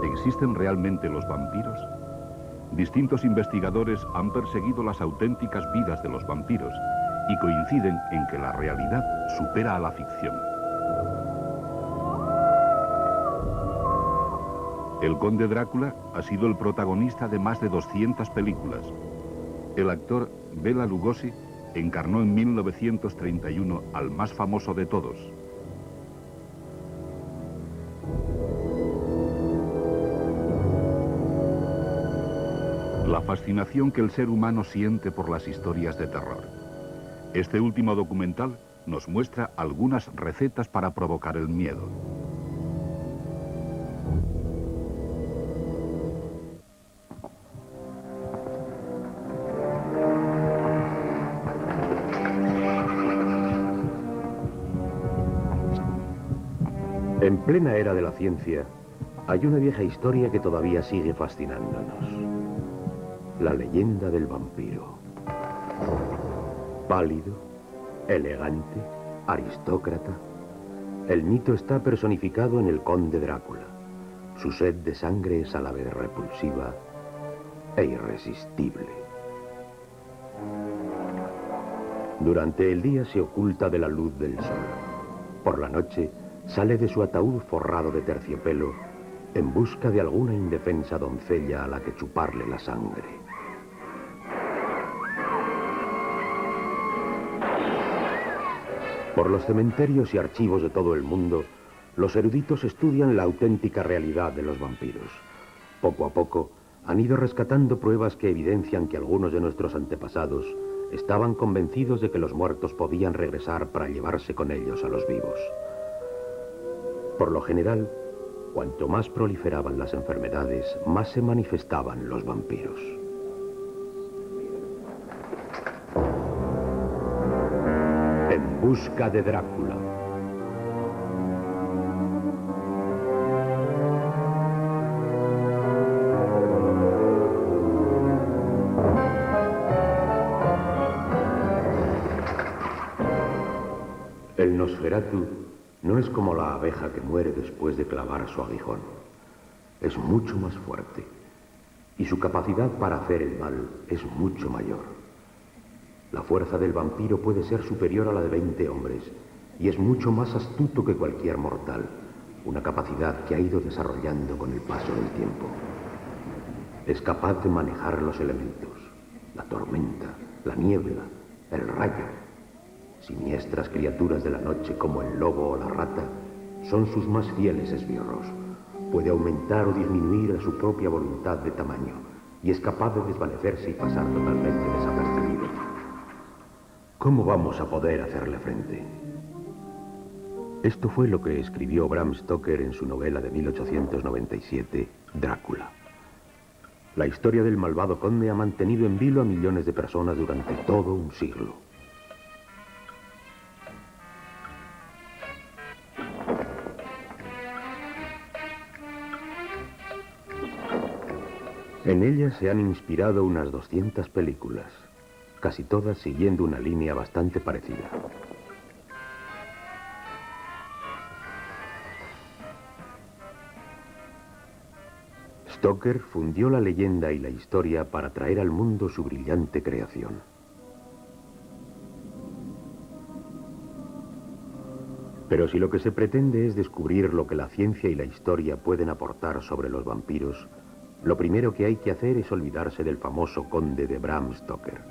¿Existen realmente los vampiros? Distintos investigadores han perseguido las auténticas vidas de los vampiros y coinciden en que la realidad supera a la ficción. El conde Drácula ha sido el protagonista de más de 200 películas. El actor Bela Lugosi encarnó en 1931 al más famoso de todos. La fascinación que el ser humano siente por las historias de terror. Este último documental nos muestra algunas recetas para provocar el miedo. En plena era de la ciencia, hay una vieja historia que todavía sigue fascinándonos. La leyenda del vampiro. Pálido, elegante, aristócrata, el mito está personificado en el conde Drácula. Su sed de sangre es a la vez repulsiva e irresistible. Durante el día se oculta de la luz del sol. Por la noche sale de su ataúd forrado de terciopelo en busca de alguna indefensa doncella a la que chuparle la sangre. Por los cementerios y archivos de todo el mundo, los eruditos estudian la auténtica realidad de los vampiros. Poco a poco han ido rescatando pruebas que evidencian que algunos de nuestros antepasados estaban convencidos de que los muertos podían regresar para llevarse con ellos a los vivos. Por lo general, cuanto más proliferaban las enfermedades, más se manifestaban los vampiros. En busca de Drácula. El Nosferatu no es como la abeja que muere después de clavar su aguijón. Es mucho más fuerte y su capacidad para hacer el mal es mucho mayor. La fuerza del vampiro puede ser superior a la de 20 hombres y es mucho más astuto que cualquier mortal, una capacidad que ha ido desarrollando con el paso del tiempo. Es capaz de manejar los elementos, la tormenta, la niebla, el rayo. Siniestras criaturas de la noche como el lobo o la rata son sus más fieles esbirros. Puede aumentar o disminuir a su propia voluntad de tamaño y es capaz de desvanecerse y pasar totalmente desapercibido. ¿Cómo vamos a poder hacerle frente? Esto fue lo que escribió Bram Stoker en su novela de 1897, Drácula. La historia del malvado conde ha mantenido en vilo a millones de personas durante todo un siglo. En ella se han inspirado unas 200 películas, casi todas siguiendo una línea bastante parecida. Stoker fundió la leyenda y la historia para traer al mundo su brillante creación. Pero si lo que se pretende es descubrir lo que la ciencia y la historia pueden aportar sobre los vampiros, lo primero que hay que hacer es olvidarse del famoso conde de Bram Stoker.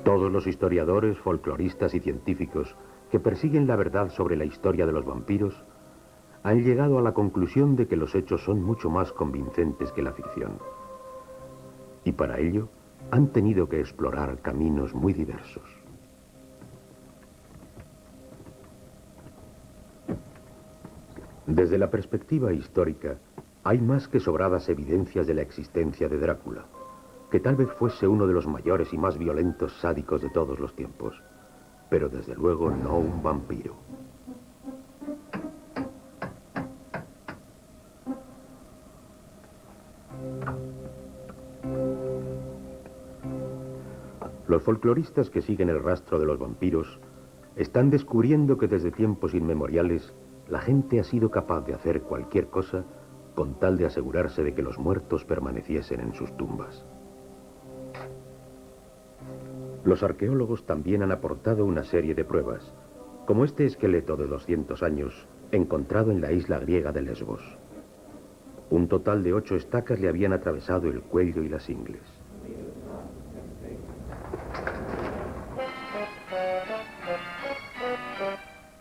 Todos los historiadores, folcloristas y científicos que persiguen la verdad sobre la historia de los vampiros han llegado a la conclusión de que los hechos son mucho más convincentes que la ficción. Y para ello han tenido que explorar caminos muy diversos. Desde la perspectiva histórica, hay más que sobradas evidencias de la existencia de Drácula, que tal vez fuese uno de los mayores y más violentos sádicos de todos los tiempos, pero desde luego no un vampiro. Los folcloristas que siguen el rastro de los vampiros están descubriendo que desde tiempos inmemoriales la gente ha sido capaz de hacer cualquier cosa con tal de asegurarse de que los muertos permaneciesen en sus tumbas. Los arqueólogos también han aportado una serie de pruebas, como este esqueleto de 200 años encontrado en la isla griega de Lesbos. Un total de 8 estacas le habían atravesado el cuello y las ingles.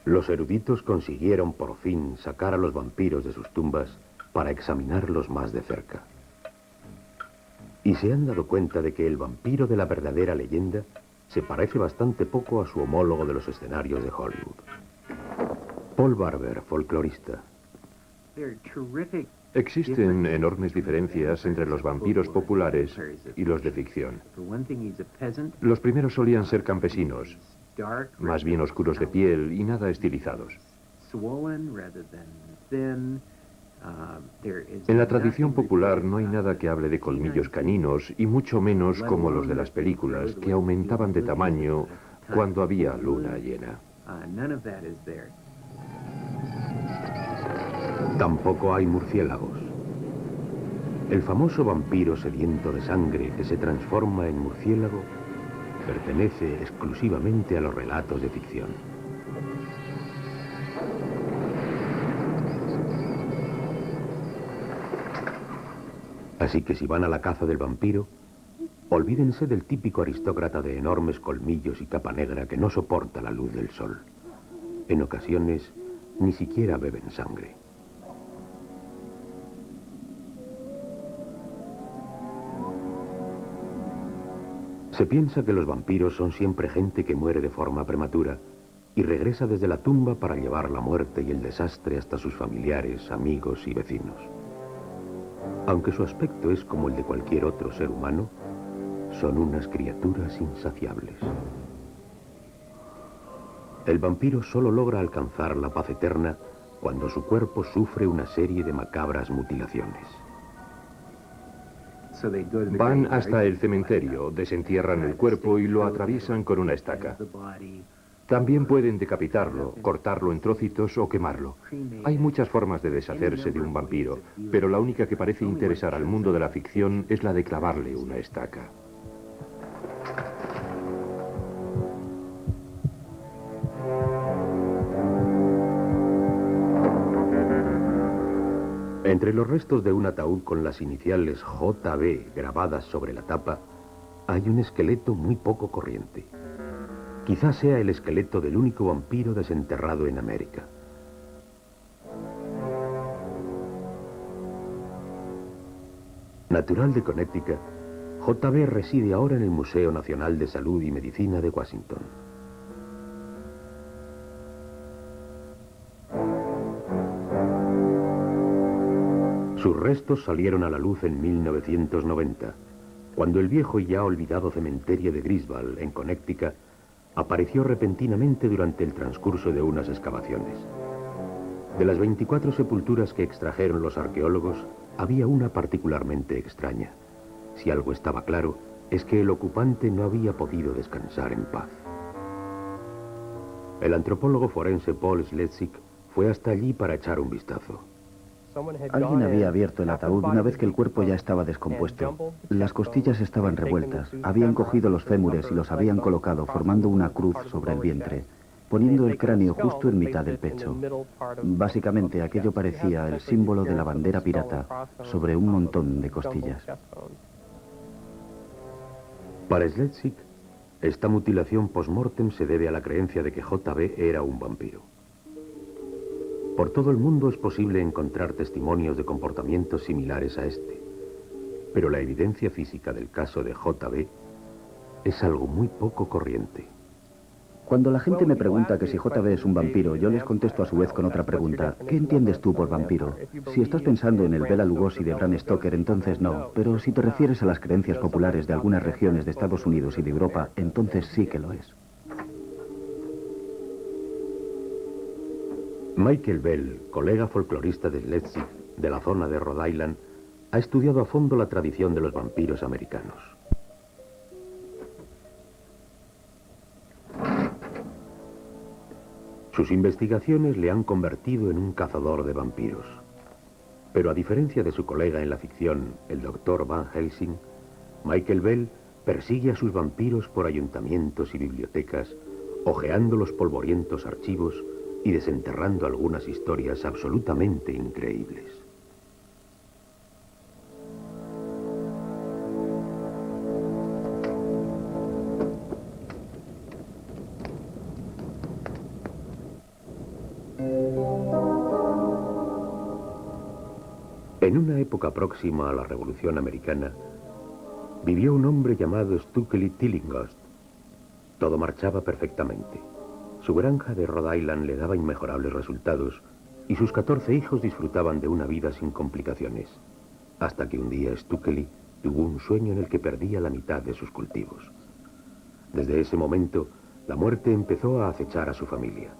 Los eruditos consiguieron por fin sacar a los vampiros de sus tumbas para examinarlos más de cerca. Y se han dado cuenta de que el vampiro de la verdadera leyenda se parece bastante poco a su homólogo de los escenarios de Hollywood. Paul Barber, folclorista. Existen enormes diferencias entre los vampiros populares y los de ficción. Los primeros solían ser campesinos, más bien oscuros de piel y nada estilizados. En la tradición popular no hay nada que hable de colmillos caninos y mucho menos como los de las películas, que aumentaban de tamaño cuando había luna llena. Tampoco hay murciélagos. El famoso vampiro sediento de sangre que se transforma en murciélago pertenece exclusivamente a los relatos de ficción. Así que si van a la caza del vampiro, olvídense del típico aristócrata de enormes colmillos y capa negra que no soporta la luz del sol. En ocasiones, ni siquiera beben sangre. Se piensa que los vampiros son siempre gente que muere de forma prematura y regresa desde la tumba para llevar la muerte y el desastre hasta sus familiares, amigos y vecinos. Aunque su aspecto es como el de cualquier otro ser humano, son unas criaturas insaciables. El vampiro solo logra alcanzar la paz eterna cuando su cuerpo sufre una serie de macabras mutilaciones. Van hasta el cementerio, desentierran el cuerpo y lo atraviesan con una estaca. También pueden decapitarlo, cortarlo en trocitos o quemarlo. Hay muchas formas de deshacerse de un vampiro, pero la única que parece interesar al mundo de la ficción es la de clavarle una estaca. Entre los restos de un ataúd con las iniciales JB grabadas sobre la tapa, hay un esqueleto muy poco corriente. Quizás sea el esqueleto del único vampiro desenterrado en América. Natural de Connecticut, JB reside ahora en el Museo Nacional de Salud y Medicina de Washington. Sus restos salieron a la luz en 1990, cuando el viejo y ya olvidado cementerio de Griswold, en Connecticut, apareció repentinamente durante el transcurso de unas excavaciones. De las 24 sepulturas que extrajeron los arqueólogos, había una particularmente extraña. Si algo estaba claro, es que el ocupante no había podido descansar en paz. El antropólogo forense Paul Schletzig fue hasta allí para echar un vistazo. Alguien había abierto el ataúd una vez que el cuerpo ya estaba descompuesto. Las costillas estaban revueltas, habían cogido los fémures y los habían colocado formando una cruz sobre el vientre, poniendo el cráneo justo en mitad del pecho. Básicamente aquello parecía el símbolo de la bandera pirata sobre un montón de costillas. Para Schletzig, esta mutilación post-mortem se debe a la creencia de que JB era un vampiro. Por todo el mundo es posible encontrar testimonios de comportamientos similares a este, pero la evidencia física del caso de JB es algo muy poco corriente. Cuando la gente me pregunta que si JB es un vampiro, yo les contesto a su vez con otra pregunta. ¿Qué entiendes tú por vampiro? Si estás pensando en el Bela Lugosi de Bram Stoker, entonces no. Pero si te refieres a las creencias populares de algunas regiones de Estados Unidos y de Europa, entonces sí que lo es. Michael Bell, colega folclorista de Schletzig, de la zona de Rhode Island, ha estudiado a fondo la tradición de los vampiros americanos. Sus investigaciones le han convertido en un cazador de vampiros. Pero a diferencia de su colega en la ficción, el Dr. Van Helsing, Michael Bell persigue a sus vampiros por ayuntamientos y bibliotecas, hojeando los polvorientos archivos y desenterrando algunas historias absolutamente increíbles. En una época próxima a la Revolución Americana, vivió un hombre llamado Stokely Tillinghast. Todo marchaba perfectamente. Su granja de Rhode Island le daba inmejorables resultados y sus 14 hijos disfrutaban de una vida sin complicaciones. Hasta que un día Stokely tuvo un sueño en el que perdía la mitad de sus cultivos. Desde ese momento, la muerte empezó a acechar a su familia.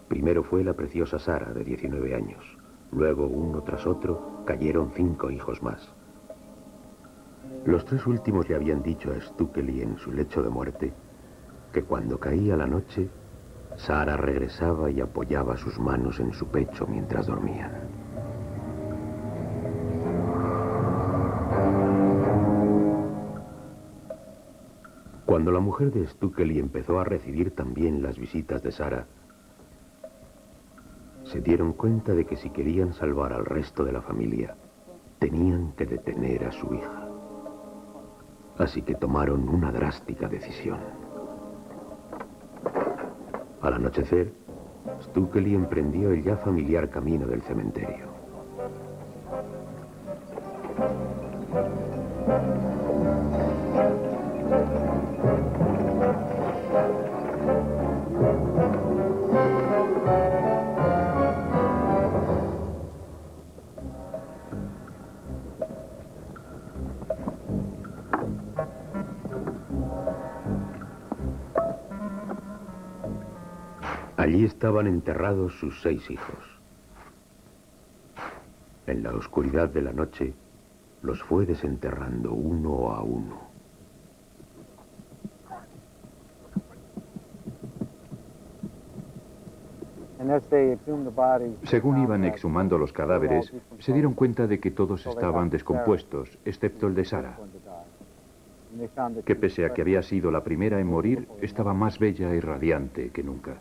Primero fue la preciosa Sarah, de 19 años. Luego, uno tras otro, cayeron 5 hijos más. Los 3 últimos le habían dicho a Stokely en su lecho de muerte que cuando caía la noche, Sarah regresaba y apoyaba sus manos en su pecho mientras dormían. Cuando la mujer de Stokely empezó a recibir también las visitas de Sarah, se dieron cuenta de que si querían salvar al resto de la familia, tenían que detener a su hija. Así que tomaron una drástica decisión. Al anochecer, Stokely emprendió el ya familiar camino del cementerio. Allí estaban enterrados sus 6 hijos. En la oscuridad de la noche, los fue desenterrando uno a uno. Según iban exhumando los cadáveres, se dieron cuenta de que todos estaban descompuestos, excepto el de Sarah, que pese a que había sido la primera en morir, estaba más bella y radiante que nunca.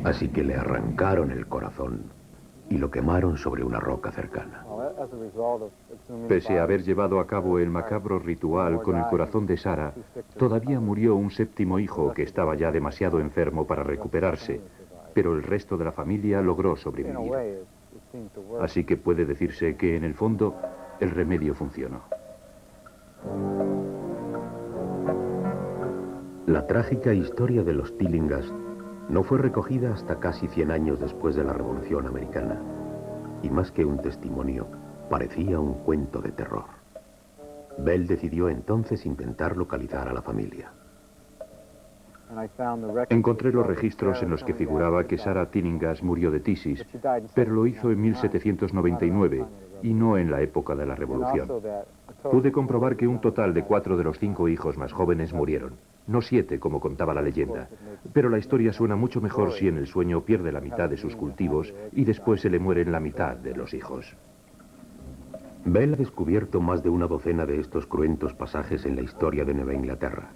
Así que le arrancaron el corazón y lo quemaron sobre una roca cercana. Pese a haber llevado a cabo el macabro ritual con el corazón de Sarah, todavía murió un 7º hijo que estaba ya demasiado enfermo para recuperarse, pero el resto de la familia logró sobrevivir. Así que puede decirse que, en el fondo, el remedio funcionó. La trágica historia de los Tillinghast no fue recogida hasta casi 100 años después de la Revolución Americana, y más que un testimonio, parecía un cuento de terror. Bell decidió entonces intentar localizar a la familia. Encontré los registros en los que figuraba que Sarah Tillinghast murió de tisis, pero lo hizo en 1799 y no en la época de la Revolución. Pude comprobar que un total de 4 de los 5 hijos más jóvenes murieron, no 7 como contaba la leyenda, pero la historia suena mucho mejor si en el sueño pierde la mitad de sus cultivos y después se le mueren la mitad de los hijos. Bell ha descubierto más de una docena de estos cruentos pasajes en la historia de Nueva Inglaterra.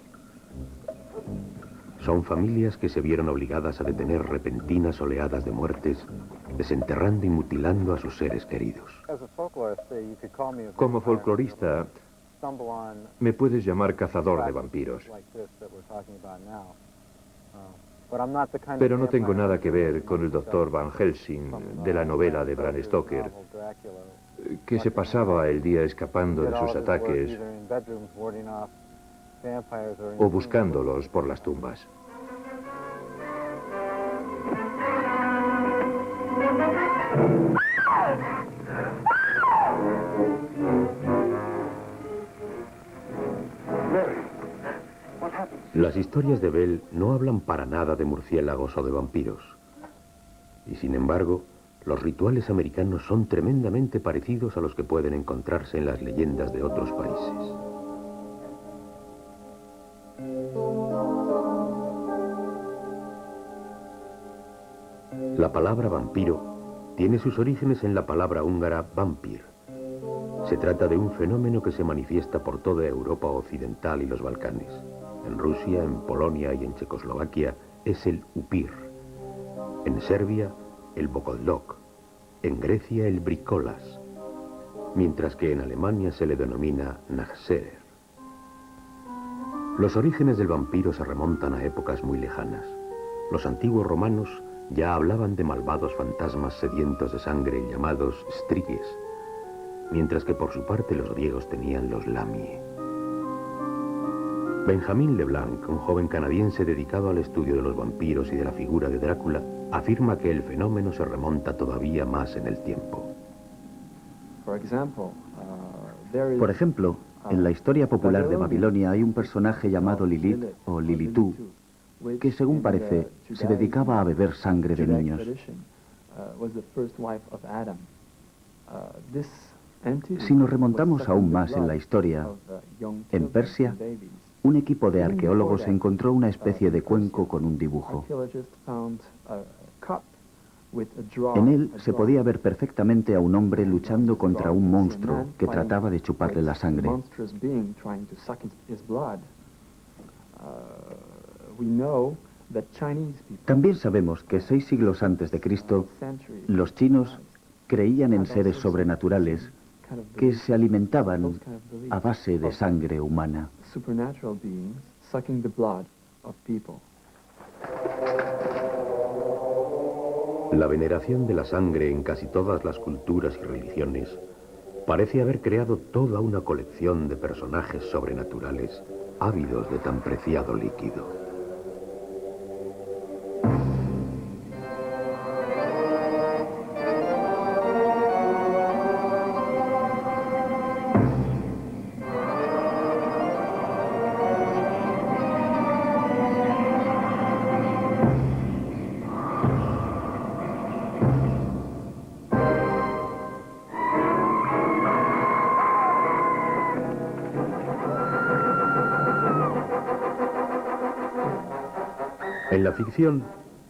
Son familias que se vieron obligadas a detener repentinas oleadas de muertes, desenterrando y mutilando a sus seres queridos. Como folclorista, me puedes llamar cazador de vampiros. Pero no tengo nada que ver con el Dr. Van Helsing de la novela de Bram Stoker, que se pasaba el día escapando de sus ataques o buscándolos por las tumbas. Las historias de Bell no hablan para nada de murciélagos o de vampiros. Y sin embargo, los rituales americanos son tremendamente parecidos a los que pueden encontrarse en las leyendas de otros países. La palabra vampiro tiene sus orígenes en la palabra húngara vampir. Se trata de un fenómeno que se manifiesta por toda Europa occidental y los Balcanes. En Rusia, en Polonia y en Checoslovaquia es el upir. En Serbia, el bokoldok. En Grecia, el brikolas. Mientras que en Alemania se le denomina Nachseher. Los orígenes del vampiro se remontan a épocas muy lejanas. Los antiguos romanos ya hablaban de malvados fantasmas sedientos de sangre llamados striges, mientras que por su parte los griegos tenían los lamie. Benjamin Leblanc, un joven canadiense dedicado al estudio de los vampiros y de la figura de Drácula, afirma que el fenómeno se remonta todavía más en el tiempo. Por ejemplo, en la historia popular de Babilonia hay un personaje llamado Lilith o Lilitú, que según parece se dedicaba a beber sangre de niños. Si nos remontamos aún más en la historia, en Persia, un equipo de arqueólogos encontró una especie de cuenco con un dibujo. En él se podía ver perfectamente a un hombre luchando contra un monstruo que trataba de chuparle la sangre. También sabemos que 6 siglos antes de Cristo, los chinos creían en seres sobrenaturales que se alimentaban a base de sangre humana. La veneración de la sangre en casi todas las culturas y religiones parece haber creado toda una colección de personajes sobrenaturales ávidos de tan preciado líquido. En la ficción,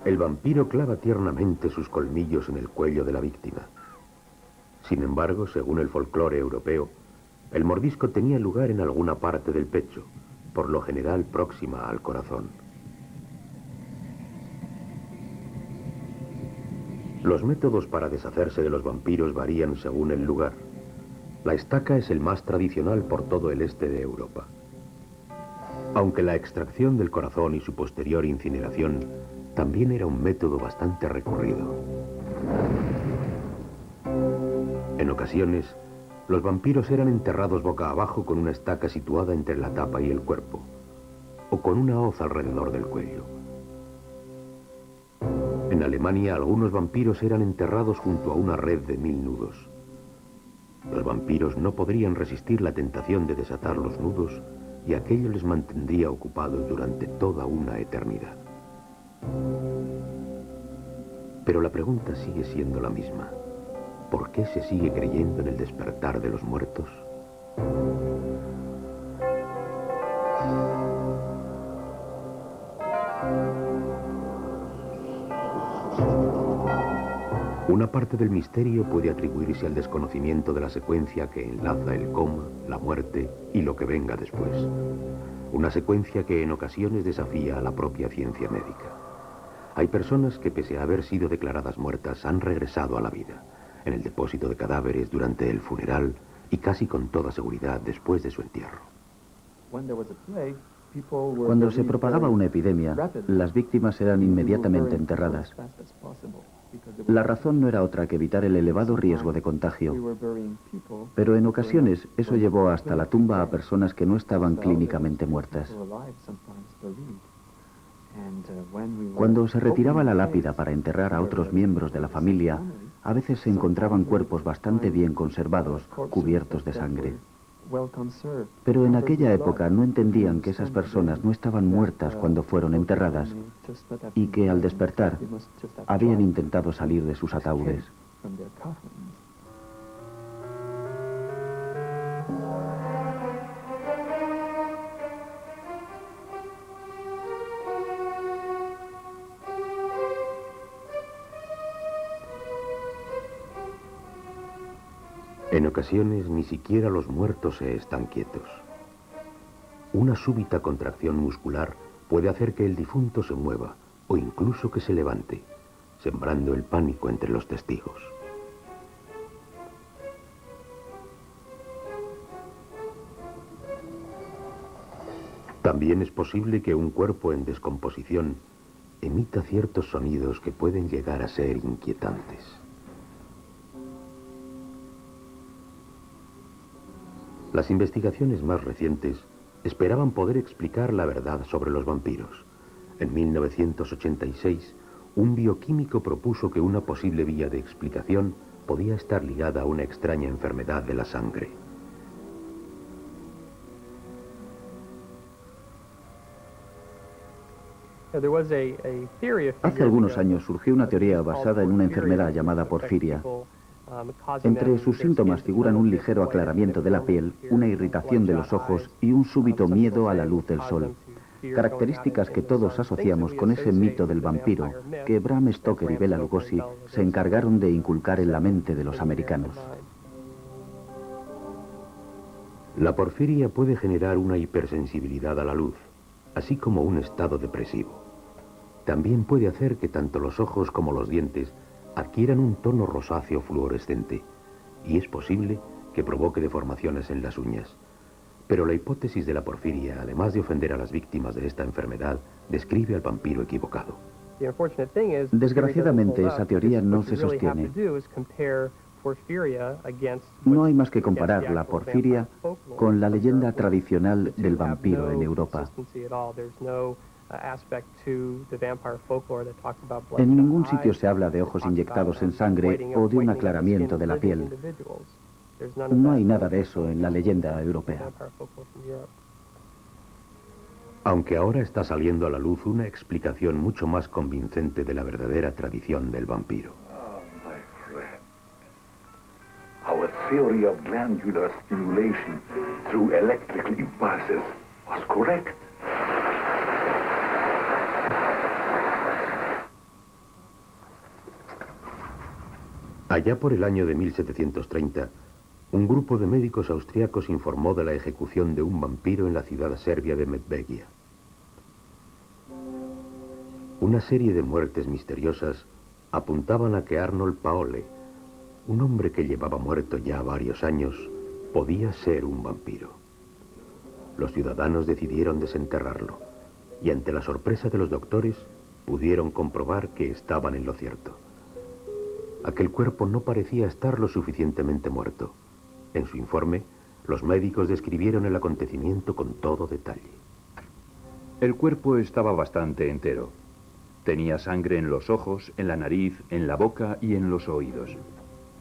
el vampiro clava tiernamente sus colmillos en el cuello de la víctima. Sin embargo, según el folclore europeo, el mordisco tenía lugar en alguna parte del pecho, por lo general próxima al corazón. Los métodos para deshacerse de los vampiros varían según el lugar. La estaca es el más tradicional por todo el este de Europa. Aunque la extracción del corazón y su posterior incineración también era un método bastante recurrido. En ocasiones, los vampiros eran enterrados boca abajo con una estaca situada entre la tapa y el cuerpo, o con una hoz alrededor del cuello. En Alemania, algunos vampiros eran enterrados junto a una red de 1000 nudos. Los vampiros no podrían resistir la tentación de desatar los nudos y aquello les mantendría ocupados durante toda una eternidad. Pero la pregunta sigue siendo la misma. ¿Por qué se sigue creyendo en el despertar de los muertos? Una parte del misterio puede atribuirse al desconocimiento de la secuencia que enlaza el coma, la muerte y lo que venga después. Una secuencia que en ocasiones desafía a la propia ciencia médica. Hay personas que, pese a haber sido declaradas muertas, han regresado a la vida, en el depósito de cadáveres durante el funeral y casi con toda seguridad después de su entierro. Cuando se propagaba una epidemia, las víctimas eran inmediatamente enterradas. La razón no era otra que evitar el elevado riesgo de contagio. Pero en ocasiones eso llevó hasta la tumba a personas que no estaban clínicamente muertas. Cuando se retiraba la lápida para enterrar a otros miembros de la familia, a veces se encontraban cuerpos bastante bien conservados, cubiertos de sangre. Pero en aquella época no entendían que esas personas no estaban muertas cuando fueron enterradas y que al despertar habían intentado salir de sus ataúdes. En ocasiones ni siquiera los muertos se están quietos. Una súbita contracción muscular puede hacer que el difunto se mueva o incluso que se levante, sembrando el pánico entre los testigos. También es posible que un cuerpo en descomposición emita ciertos sonidos que pueden llegar a ser inquietantes. Las investigaciones más recientes esperaban poder explicar la verdad sobre los vampiros. En 1986, un bioquímico propuso que una posible vía de explicación podía estar ligada a una extraña enfermedad de la sangre. Hace algunos años surgió una teoría basada en una enfermedad llamada porfiria. Entre sus síntomas figuran un ligero aclaramiento de la piel, una irritación de los ojos y un súbito miedo a la luz del sol. Características que todos asociamos con ese mito del vampiro que Bram Stoker y Bela Lugosi se encargaron de inculcar en la mente de los americanos. La porfiria puede generar una hipersensibilidad a la luz, así como un estado depresivo. También puede hacer que tanto los ojos como los dientes adquieran un tono rosáceo fluorescente, y es posible que provoque deformaciones en las uñas. Pero la hipótesis de la porfiria, además de ofender a las víctimas de esta enfermedad, describe al vampiro equivocado. Desgraciadamente, esa teoría no se sostiene. No hay más que comparar la porfiria con la leyenda tradicional del vampiro en Europa. En ningún sitio se habla de ojos inyectados en sangre o de un aclaramiento de la piel. No hay nada de eso en la leyenda europea. Aunque ahora está saliendo a la luz una explicación mucho más convincente de la verdadera tradición del vampiro. Our theory of glandular stimulation through electrical impulses was correct. Allá por el año de 1730, un grupo de médicos austriacos informó de la ejecución de un vampiro en la ciudad serbia de Medvegia. Una serie de muertes misteriosas apuntaban a que Arnold Paole, un hombre que llevaba muerto ya varios años, podía ser un vampiro. Los ciudadanos decidieron desenterrarlo, y ante la sorpresa de los doctores, pudieron comprobar que estaban en lo cierto. Aquel cuerpo no parecía estar lo suficientemente muerto. En su informe, los médicos describieron el acontecimiento con todo detalle. El cuerpo estaba bastante entero. Tenía sangre en los ojos, en la nariz, en la boca y en los oídos.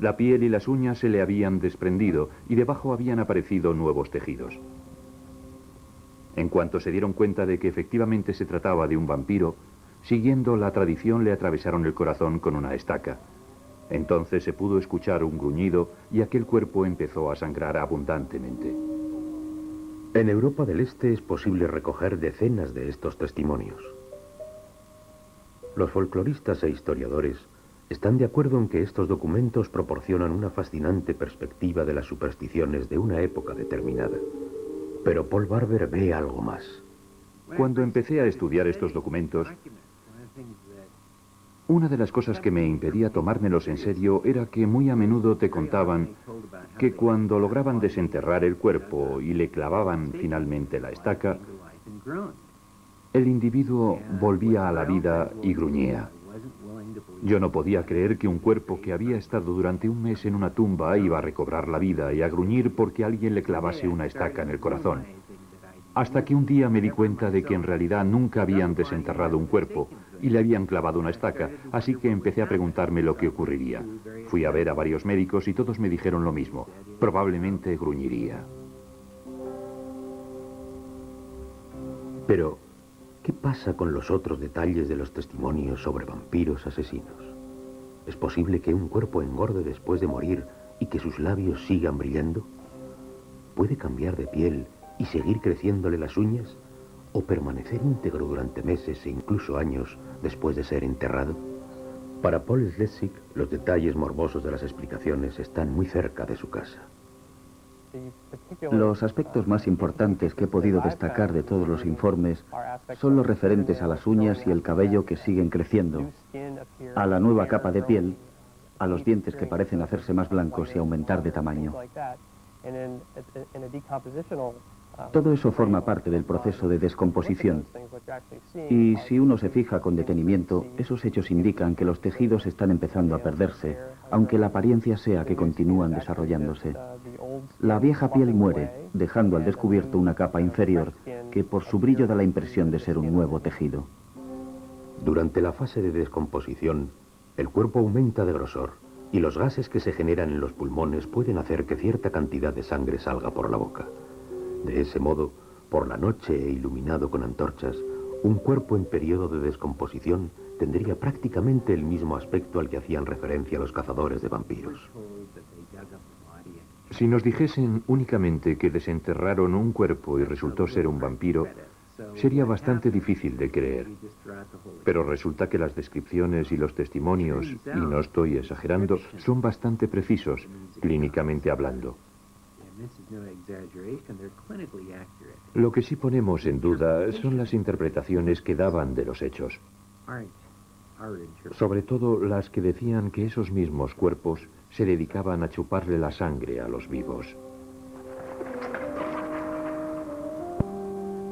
La piel y las uñas se le habían desprendido y debajo habían aparecido nuevos tejidos. En cuanto se dieron cuenta de que efectivamente se trataba de un vampiro, siguiendo la tradición le atravesaron el corazón con una estaca. Entonces se pudo escuchar un gruñido y aquel cuerpo empezó a sangrar abundantemente. En Europa del Este es posible recoger decenas de estos testimonios. Los folcloristas e historiadores están de acuerdo en que estos documentos proporcionan una fascinante perspectiva de las supersticiones de una época determinada. Pero Paul Barber ve algo más. Cuando empecé a estudiar estos documentos, una de las cosas que me impedía tomármelos en serio era que muy a menudo te contaban que cuando lograban desenterrar el cuerpo y le clavaban finalmente la estaca, el individuo volvía a la vida y gruñía. Yo no podía creer que un cuerpo que había estado durante un mes en una tumba iba a recobrar la vida y a gruñir porque alguien le clavase una estaca en el corazón. Hasta que un día me di cuenta de que en realidad nunca habían desenterrado un cuerpo y le habían clavado una estaca, así que empecé a preguntarme lo que ocurriría. Fui a ver a varios médicos y todos me dijeron lo mismo. Probablemente gruñiría. Pero, ¿qué pasa con los otros detalles de los testimonios sobre vampiros asesinos? ¿Es posible que un cuerpo engorde después de morir y que sus labios sigan brillando? ¿Puede cambiar de piel y seguir creciéndole las uñas? ¿O permanecer íntegro durante meses e incluso años después de ser enterrado? Para Paul Schleswig, los detalles morbosos de las explicaciones están muy cerca de su casa. Los aspectos más importantes que he podido destacar de todos los informes son los referentes a las uñas y el cabello que siguen creciendo, a la nueva capa de piel, a los dientes que parecen hacerse más blancos y aumentar de tamaño. Todo eso forma parte del proceso de descomposición. Y si uno se fija con detenimiento, esos hechos indican que los tejidos están empezando a perderse, aunque la apariencia sea que continúan desarrollándose. La vieja piel muere, dejando al descubierto una capa inferior que por su brillo da la impresión de ser un nuevo tejido. Durante la fase de descomposición, el cuerpo aumenta de grosor y los gases que se generan en los pulmones pueden hacer que cierta cantidad de sangre salga por la boca. De ese modo, por la noche e iluminado con antorchas, un cuerpo en periodo de descomposición tendría prácticamente el mismo aspecto al que hacían referencia los cazadores de vampiros. Si nos dijesen únicamente que desenterraron un cuerpo y resultó ser un vampiro, sería bastante difícil de creer. Pero resulta que las descripciones y los testimonios, y no estoy exagerando, son bastante precisos, clínicamente hablando. Lo que sí ponemos en duda son las interpretaciones que daban de los hechos. Sobre todo las que decían que esos mismos cuerpos se dedicaban a chuparle la sangre a los vivos.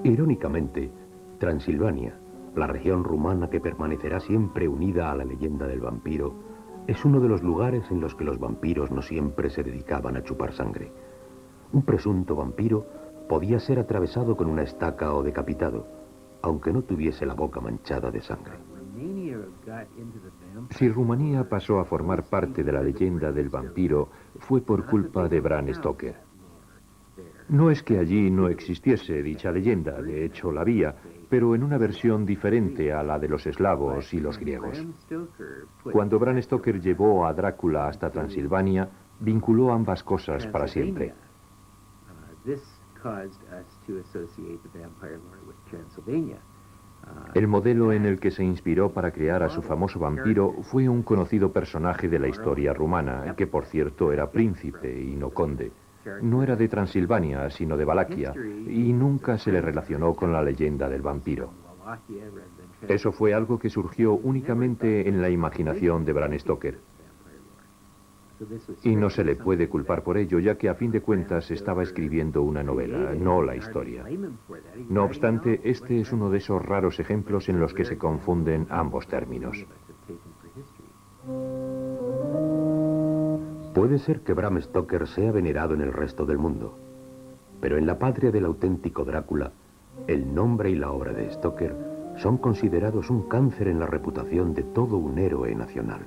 Irónicamente, Transilvania, la región rumana que permanecerá siempre unida a la leyenda del vampiro, es uno de los lugares en los que los vampiros no siempre se dedicaban a chupar sangre. Un presunto vampiro podía ser atravesado con una estaca o decapitado, aunque no tuviese la boca manchada de sangre. Si Rumanía pasó a formar parte de la leyenda del vampiro, fue por culpa de Bram Stoker. No es que allí no existiese dicha leyenda, de hecho la había, pero en una versión diferente a la de los eslavos y los griegos. Cuando Bram Stoker llevó a Drácula hasta Transilvania, vinculó ambas cosas para siempre. El modelo en el que se inspiró para crear a su famoso vampiro fue un conocido personaje de la historia rumana, que por cierto era príncipe y no conde. No era de Transilvania, sino de Valaquia, y nunca se le relacionó con la leyenda del vampiro. Eso fue algo que surgió únicamente en la imaginación de Bram Stoker. Y no se le puede culpar por ello, ya que a fin de cuentas estaba escribiendo una novela, no la historia. No obstante, este es uno de esos raros ejemplos en los que se confunden ambos términos. Puede ser que Bram Stoker sea venerado en el resto del mundo, pero en la patria del auténtico Drácula, el nombre y la obra de Stoker son considerados un cáncer en la reputación de todo un héroe nacional.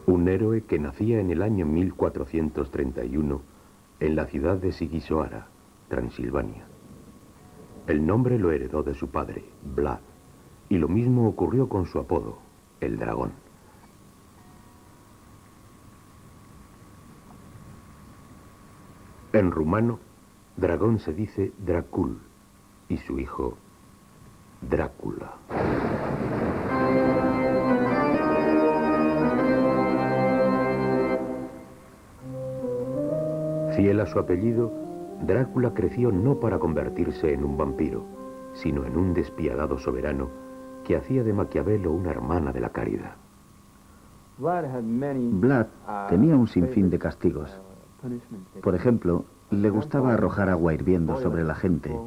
Un héroe que nacía en el año 1431 en la ciudad de Sigisoara, Transilvania. El nombre lo heredó de su padre, Vlad, y lo mismo ocurrió con su apodo, el dragón. En rumano, dragón se dice Dracul, y su hijo, Drácula. Fiel a su apellido, Drácula creció no para convertirse en un vampiro, sino en un despiadado soberano que hacía de Maquiavelo una hermana de la caridad. Vlad tenía un sinfín de castigos. Por ejemplo, le gustaba arrojar agua hirviendo sobre la gente,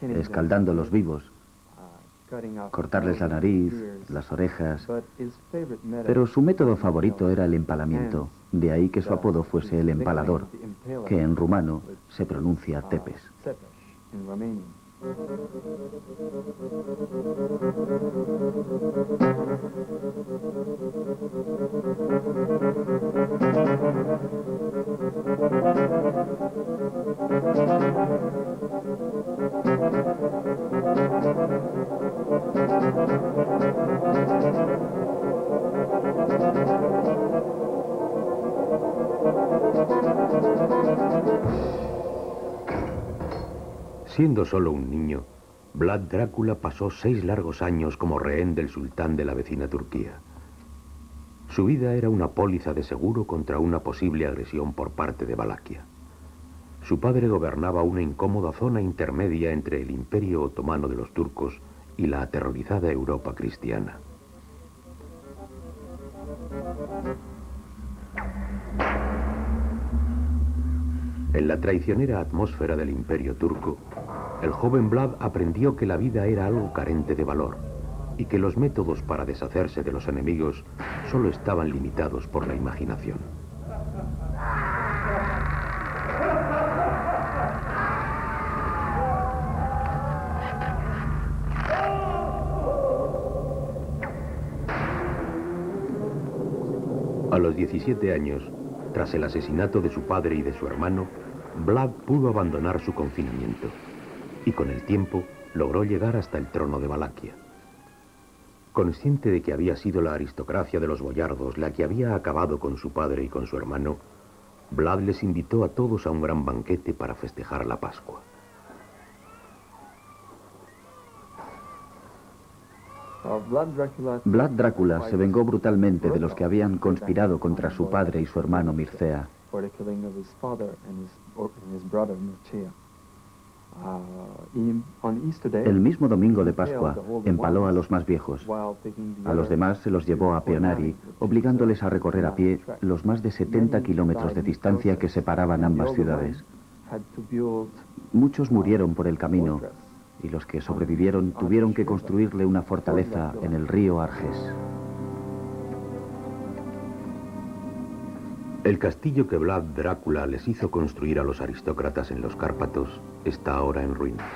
escaldando los vivos, cortarles la nariz, las orejas, pero su método favorito era el empalamiento, de ahí que su apodo fuese el empalador, que en rumano se pronuncia tepes. Siendo solo un niño, Vlad Drácula pasó 6 largos años como rehén del sultán de la vecina Turquía. Su vida era una póliza de seguro contra una posible agresión por parte de Valaquia. Su padre gobernaba una incómoda zona intermedia entre el Imperio Otomano de los turcos y la aterrorizada Europa cristiana. En la traicionera atmósfera del Imperio turco, el joven Vlad aprendió que la vida era algo carente de valor y que los métodos para deshacerse de los enemigos solo estaban limitados por la imaginación. A los 17 años, tras el asesinato de su padre y de su hermano, Vlad pudo abandonar su confinamiento y con el tiempo logró llegar hasta el trono de Valaquia. Consciente de que había sido la aristocracia de los boyardos la que había acabado con su padre y con su hermano, Vlad les invitó a todos a un gran banquete para festejar la Pascua. Vlad Drácula se vengó brutalmente de los que habían conspirado contra su padre y su hermano Mircea. El mismo domingo de Pascua empaló a los más viejos. A los demás se los llevó a Peonari, obligándoles a recorrer a pie los más de 70 kilómetros de distancia que separaban ambas ciudades. Muchos murieron por el camino y los que sobrevivieron tuvieron que construirle una fortaleza en el río Arges. El castillo que Vlad Drácula les hizo construir a los aristócratas en los Cárpatos está ahora en ruinas.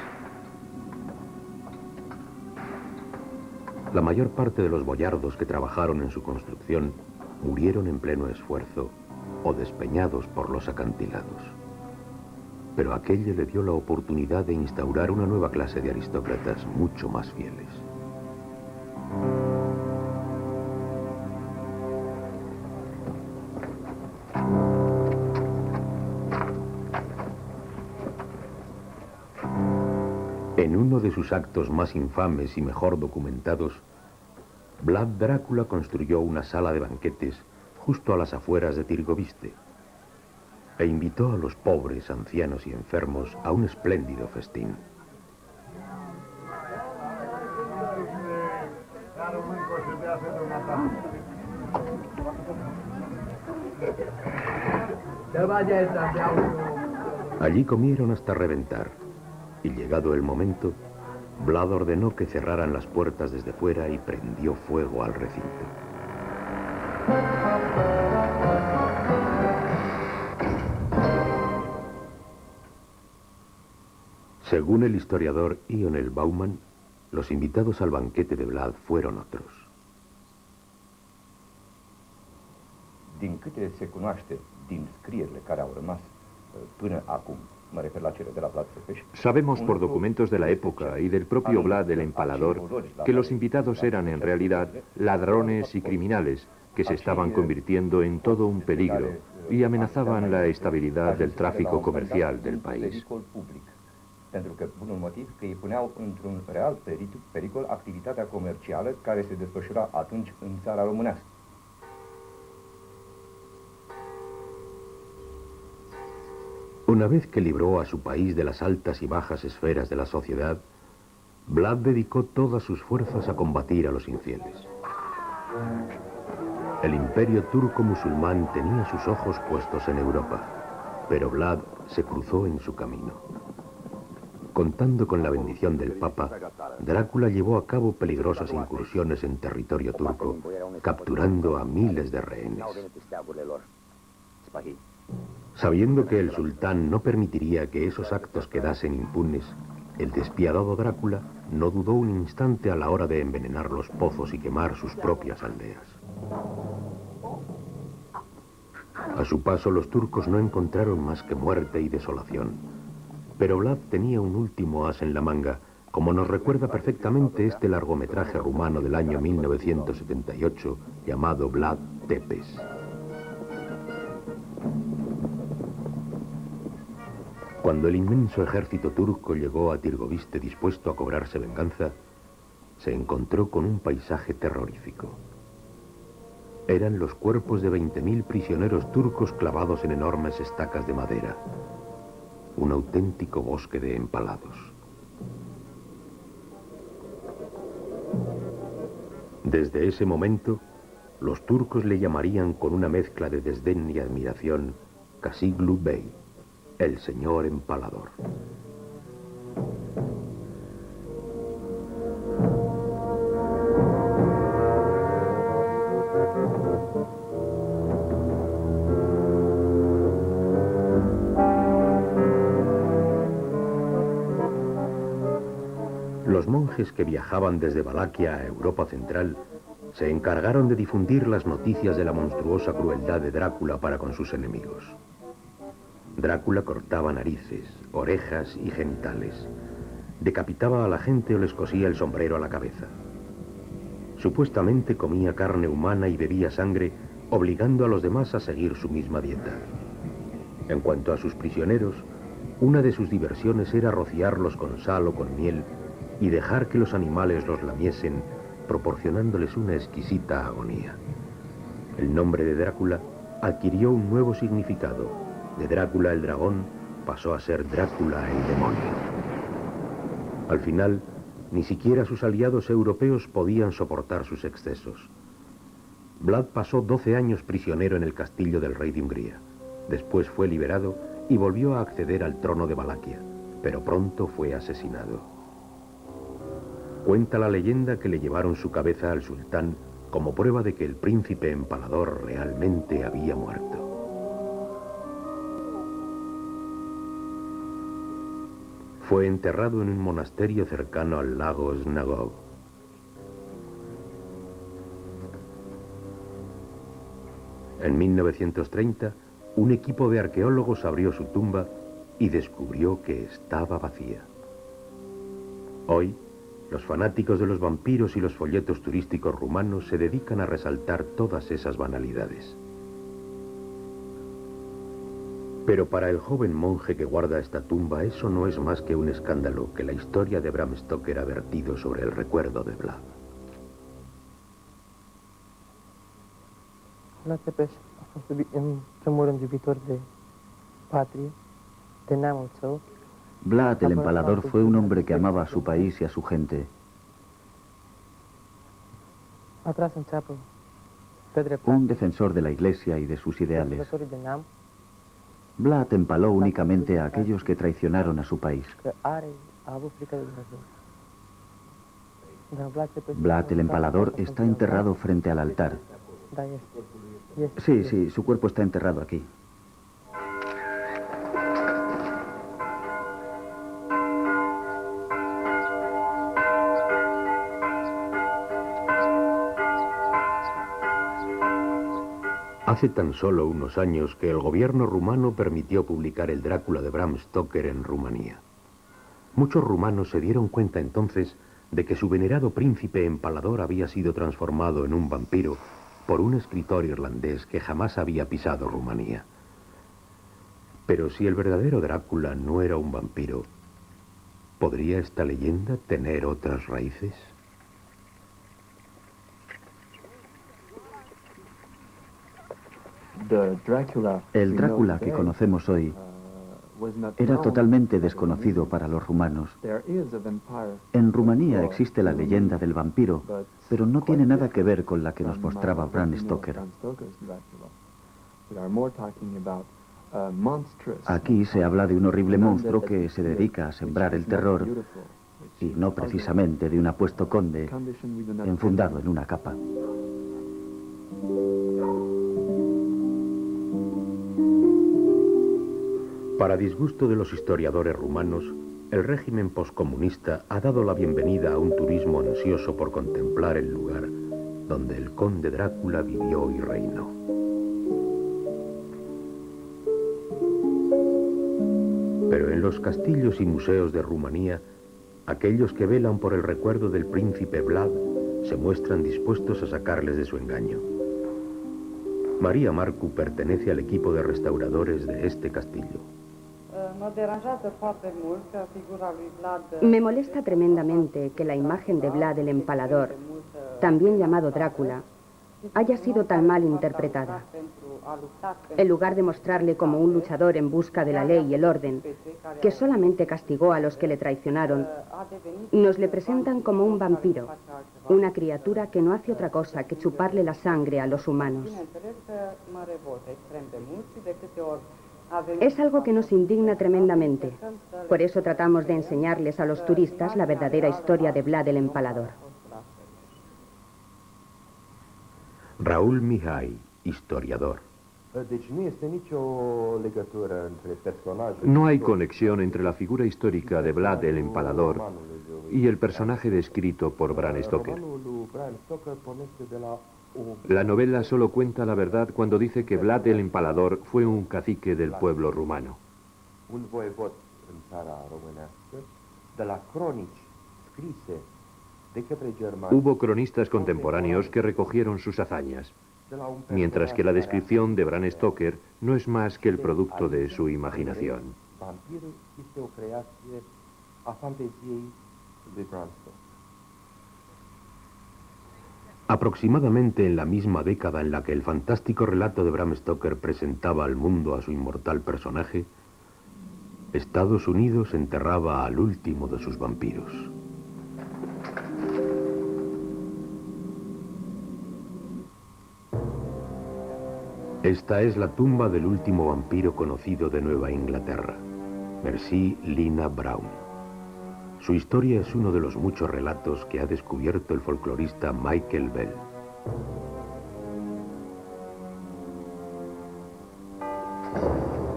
La mayor parte de los boyardos que trabajaron en su construcción murieron en pleno esfuerzo o despeñados por los acantilados. Pero aquello le dio la oportunidad de instaurar una nueva clase de aristócratas mucho más fieles. En uno de sus actos más infames y mejor documentados, Vlad Drácula construyó una sala de banquetes justo a las afueras de Tirgoviste e invitó a los pobres, ancianos y enfermos a un espléndido festín. Allí comieron hasta reventar, y llegado el momento, Vlad ordenó que cerraran las puertas desde fuera y prendió fuego al recinto. Según el historiador Ionel Bauman, los invitados al banquete de Vlad fueron otros. Din câte se cunoaște din scrierile care au rămas până acum, mă refer la cele de la Vlad Tepes. Sabemos por documentos de la época y del propio Vlad el Empalador que los invitados eran en realidad ladrones y criminales que se estaban convirtiendo en todo un peligro y amenazaban la estabilidad del tráfico comercial del país. Pentru că, unul motiv, că îi puneau într-un real pericol activitatea comercială care se desfășura atunci în țara românească. Una vez que libró a su país de las altas y bajas esferas de la sociedad, Vlad dedicó todas sus fuerzas a combatir a los infieles. El imperio turco-musulmán tenía sus ojos puestos en Europa, pero Vlad se cruzó en su camino. Contando con la bendición del Papa, Drácula llevó a cabo peligrosas incursiones en territorio turco, capturando a miles de rehenes. Sabiendo que el sultán no permitiría que esos actos quedasen impunes, el despiadado Drácula no dudó un instante a la hora de envenenar los pozos y quemar sus propias aldeas. A su paso, los turcos no encontraron más que muerte y desolación. Pero Vlad tenía un último as en la manga, como nos recuerda perfectamente este largometraje rumano del año 1978, llamado Vlad Tepes. Cuando el inmenso ejército turco llegó a Tirgoviste dispuesto a cobrarse venganza, se encontró con un paisaje terrorífico. Eran los cuerpos de 20.000 prisioneros turcos clavados en enormes estacas de madera. Un auténtico bosque de empalados. Desde ese momento, los turcos le llamarían con una mezcla de desdén y admiración Kasiglu Bey, el señor empalador. Los monjes que viajaban desde Valaquia a Europa Central se encargaron de difundir las noticias de la monstruosa crueldad de Drácula para con sus enemigos. Drácula cortaba narices, orejas y genitales. Decapitaba a la gente o les cosía el sombrero a la cabeza. Supuestamente comía carne humana y bebía sangre, obligando a los demás a seguir su misma dieta. En cuanto a sus prisioneros, una de sus diversiones era rociarlos con sal o con miel y dejar que los animales los lamiesen, proporcionándoles una exquisita agonía. El nombre de Drácula adquirió un nuevo significado. De Drácula el dragón pasó a ser Drácula el demonio. Al final, ni siquiera sus aliados europeos podían soportar sus excesos. Vlad pasó 12 años prisionero en el castillo del rey de Hungría. Después fue liberado y volvió a acceder al trono de Valaquia, pero pronto fue asesinado. Cuenta la leyenda que le llevaron su cabeza al sultán como prueba de que el príncipe empalador realmente había muerto. Fue enterrado en un monasterio cercano al lago Snagov. En 1930, un equipo de arqueólogos abrió su tumba y descubrió que estaba vacía. Hoy, los fanáticos de los vampiros y los folletos turísticos rumanos se dedican a resaltar todas esas banalidades. Pero para el joven monje que guarda esta tumba, eso no es más que un escándalo que la historia de Bram Stoker ha vertido sobre el recuerdo de Vlad. Vlad Tepes a fost, în primul rând, iubitor de patrie, de neamul său. Vlad el Empalador fue un hombre que amaba a su país y a su gente. A tras în țeapă pe dreptate. Un defensor de la Iglesia y de sus ideales. Lucrătorii de neam, Vlad empaló únicamente a aquellos que traicionaron a su país. că a avut frică de Dumnezeu. Dar Vlad Tepes Vlad el Empalador está enterrado frente al altar. Da, este. Sí, sí, su cuerpo está enterrado aquí. Hace tan solo unos años que el gobierno rumano permitió publicar el Drácula de Bram Stoker en Rumanía. Muchos rumanos se dieron cuenta entonces de que su venerado príncipe empalador había sido transformado en un vampiro por un escritor irlandés que jamás había pisado Rumanía. Pero si el verdadero Drácula no era un vampiro, ¿podría esta leyenda tener otras raíces? El Drácula que conocemos hoy era totalmente desconocido para los rumanos. En Rumanía existe la leyenda del vampiro, pero no tiene nada que ver con la que nos mostraba Bram Stoker. Aquí se habla de un horrible monstruo que se dedica a sembrar el terror, y no precisamente de un apuesto conde enfundado en una capa. Para disgusto de los historiadores rumanos, el régimen poscomunista ha dado la bienvenida a un turismo ansioso por contemplar el lugar donde el conde Drácula vivió y reinó. Pero en los castillos y museos de Rumanía, aquellos que velan por el recuerdo del príncipe Vlad se muestran dispuestos a sacarles de su engaño. María Marcu pertenece al equipo de restauradores de este castillo. Me molesta tremendamente que la imagen de Vlad el Empalador, también llamado Drácula, haya sido tan mal interpretada. En lugar de mostrarle como un luchador en busca de la ley y el orden, que solamente castigó a los que le traicionaron, nos le presentan como un vampiro, una criatura que no hace otra cosa que chuparle la sangre a los humanos. Es algo que nos indigna tremendamente. Por eso tratamos de enseñarles a los turistas la verdadera historia de Vlad el Empalador. Raúl Mihai, historiador. No hay conexión entre la figura histórica de Vlad el Empalador y el personaje descrito por Bram Stoker. La novela solo cuenta la verdad cuando dice que Vlad el Empalador fue un cacique del pueblo rumano. Hubo cronistas contemporáneos que recogieron sus hazañas, mientras que la descripción de Bram Stoker no es más que el producto de su imaginación. Aproximadamente en la misma década en la que el fantástico relato de Bram Stoker presentaba al mundo a su inmortal personaje, Estados Unidos enterraba al último de sus vampiros. Esta es la tumba del último vampiro conocido de Nueva Inglaterra, Mercy Lina Brown. Su historia es uno de los muchos relatos que ha descubierto el folclorista Michael Bell.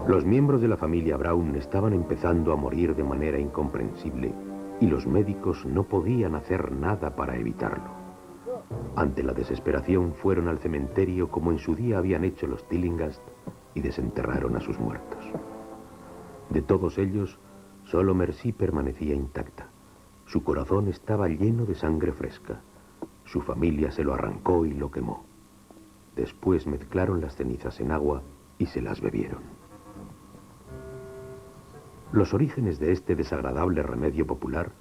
Los miembros de la familia Brown estaban empezando a morir de manera incomprensible y los médicos no podían hacer nada para evitarlo. Ante la desesperación fueron al cementerio como en su día habían hecho los Tillinghast y desenterraron a sus muertos. De todos ellos, solo Mercy permanecía intacta. Su corazón estaba lleno de sangre fresca. Su familia se lo arrancó y lo quemó. Después mezclaron las cenizas en agua y se las bebieron. Los orígenes de este desagradable remedio popular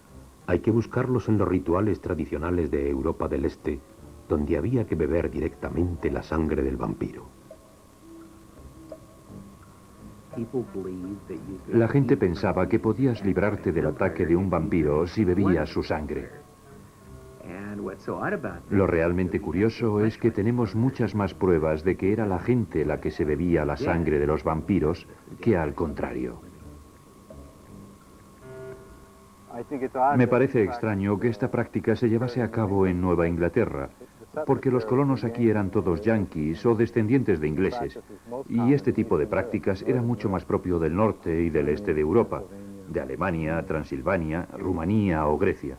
hay que buscarlos en los rituales tradicionales de Europa del Este, donde había que beber directamente la sangre del vampiro. La gente pensaba que podías librarte del ataque de un vampiro si bebías su sangre. Lo realmente curioso es que tenemos muchas más pruebas de que era la gente la que se bebía la sangre de los vampiros que al contrario. Me parece extraño que esta práctica se llevase a cabo en Nueva Inglaterra, porque los colonos aquí eran todos yanquis o descendientes de ingleses, y este tipo de prácticas era mucho más propio del norte y del este de Europa, de Alemania, Transilvania, Rumanía o Grecia.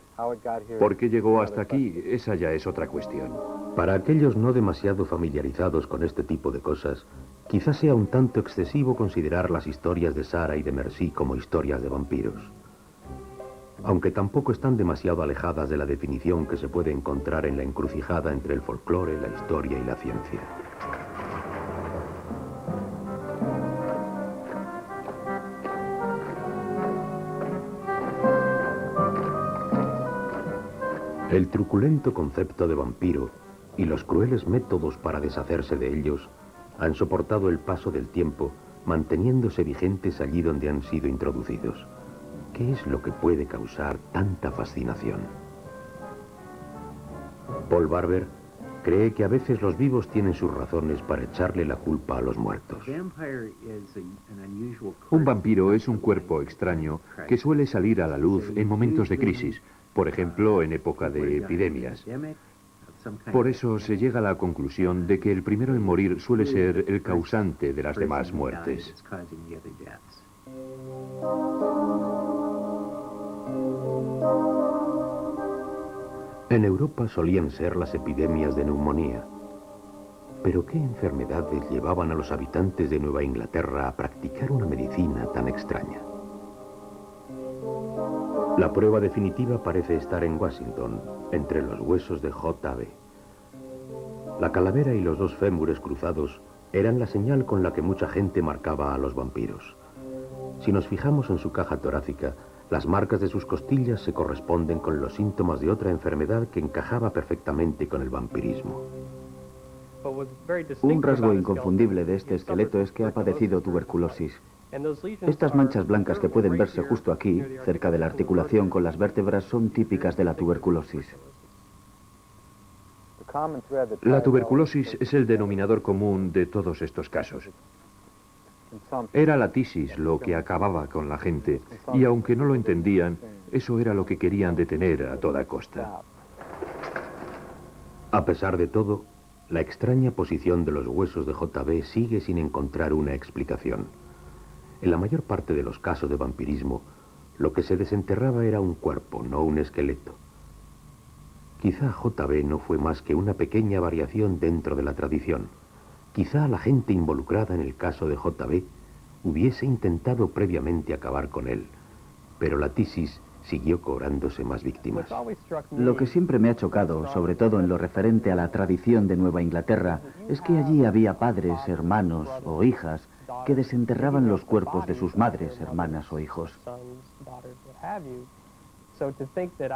¿Por qué llegó hasta aquí? Esa ya es otra cuestión. Para aquellos no demasiado familiarizados con este tipo de cosas, quizás sea un tanto excesivo considerar las historias de Sarah y de Mercy como historias de vampiros, aunque tampoco están demasiado alejadas de la definición que se puede encontrar en la encrucijada entre el folclore, la historia y la ciencia. El truculento concepto de vampiro y los crueles métodos para deshacerse de ellos han soportado el paso del tiempo, manteniéndose vigentes allí donde han sido introducidos. ¿Qué es lo que puede causar tanta fascinación? Paul Barber cree que a veces los vivos tienen sus razones para echarle la culpa a los muertos. Un vampiro es un cuerpo extraño que suele salir a la luz en momentos de crisis, por ejemplo, en época de epidemias. Por eso se llega a la conclusión de que el primero en morir suele ser el causante de las demás muertes. En Europa solían ser las epidemias de neumonía. Pero ¿qué enfermedades llevaban a los habitantes de Nueva Inglaterra a practicar una medicina tan extraña? La prueba definitiva parece estar en Washington, entre los huesos de J.B. La calavera y los dos fémures cruzados eran la señal con la que mucha gente marcaba a los vampiros. Si nos fijamos en su caja torácica, las marcas de sus costillas se corresponden con los síntomas de otra enfermedad que encajaba perfectamente con el vampirismo. Un rasgo inconfundible de este esqueleto es que ha padecido tuberculosis. Estas manchas blancas que pueden verse justo aquí, cerca de la articulación con las vértebras, son típicas de la tuberculosis. La tuberculosis es el denominador común de todos estos casos. Era la tisis lo que acababa con la gente, y aunque no lo entendían, eso era lo que querían detener a toda costa. A pesar de todo, la extraña posición de los huesos de JB sigue sin encontrar una explicación. En la mayor parte de los casos de vampirismo, lo que se desenterraba era un cuerpo, no un esqueleto. Quizá JB no fue más que una pequeña variación dentro de la tradición. Quizá la gente involucrada en el caso de JB hubiese intentado previamente acabar con él, pero la tisis siguió cobrándose más víctimas. Lo que siempre me ha chocado, sobre todo en lo referente a la tradición de Nueva Inglaterra, es que allí había padres, hermanos o hijas que desenterraban los cuerpos de sus madres, hermanas o hijos.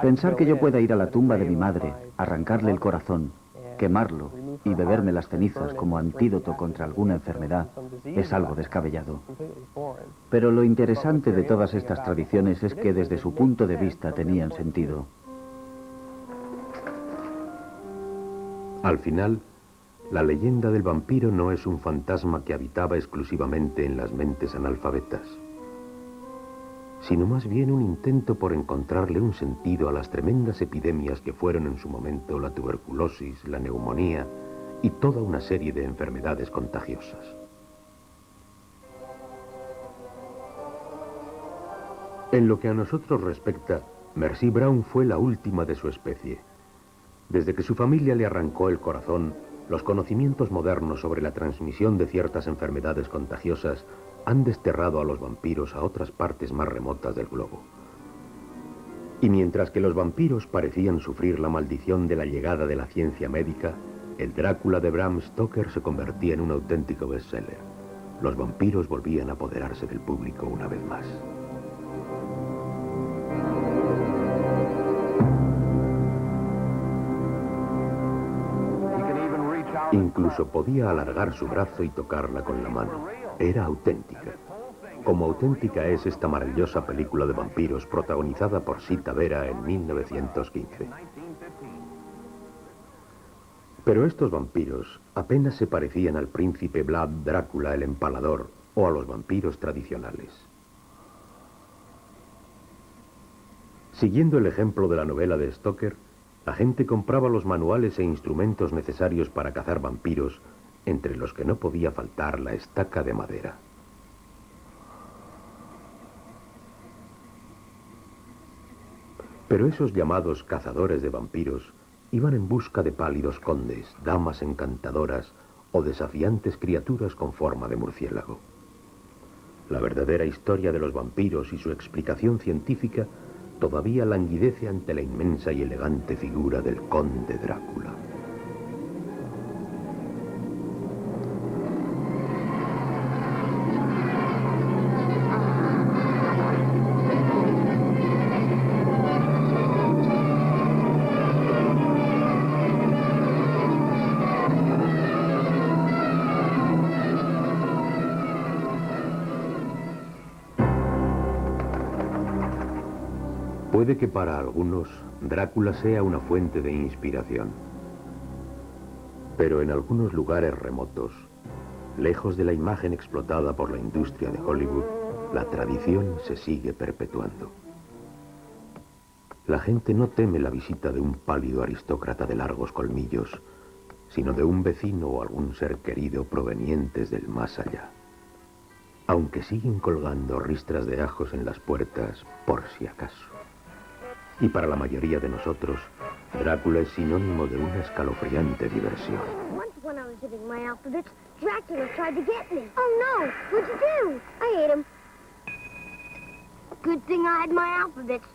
Pensar que yo pueda ir a la tumba de mi madre, arrancarle el corazón, quemarlo y beberme las cenizas como antídoto contra alguna enfermedad es algo descabellado. Pero lo interesante de todas estas tradiciones es que desde su punto de vista tenían sentido. Al final, la leyenda del vampiro no es un fantasma que habitaba exclusivamente en las mentes analfabetas, sino más bien un intento por encontrarle un sentido a las tremendas epidemias que fueron en su momento la tuberculosis, la neumonía y toda una serie de enfermedades contagiosas. En lo que a nosotros respecta, Mercy Brown fue la última de su especie. Desde que su familia le arrancó el corazón, los conocimientos modernos sobre la transmisión de ciertas enfermedades contagiosas han desterrado a los vampiros a otras partes más remotas del globo. Y mientras que los vampiros parecían sufrir la maldición de la llegada de la ciencia médica, el Drácula de Bram Stoker se convertía en un auténtico bestseller. Los vampiros volvían a apoderarse del público una vez más. Incluso podía alargar su brazo y tocarla con la mano. Era auténtica. Como auténtica es esta maravillosa película de vampiros protagonizada por Sita Vera en 1915. Pero estos vampiros apenas se parecían al príncipe Vlad Drácula el Empalador o a los vampiros tradicionales. Siguiendo el ejemplo de la novela de Stoker, la gente compraba los manuales e instrumentos necesarios para cazar vampiros, entre los que no podía faltar la estaca de madera. Pero esos llamados cazadores de vampiros iban en busca de pálidos condes, damas encantadoras o desafiantes criaturas con forma de murciélago. La verdadera historia de los vampiros y su explicación científica todavía languidece ante la inmensa y elegante figura del conde Drácula. Puede que para algunos Drácula sea una fuente de inspiración, pero en algunos lugares remotos, lejos de la imagen explotada por la industria de Hollywood, la tradición se sigue perpetuando. La gente no teme la visita de un pálido aristócrata de largos colmillos, sino de un vecino o algún ser querido provenientes del más allá. Aunque siguen colgando ristras de ajos en las puertas, por si acaso. Y para la mayoría de nosotros, Drácula es sinónimo de una escalofriante diversión. Once when I was getting my alphabets, Dracula tried to get me. Oh no, what'd you do? I ate him. Good thing I had my alphabets.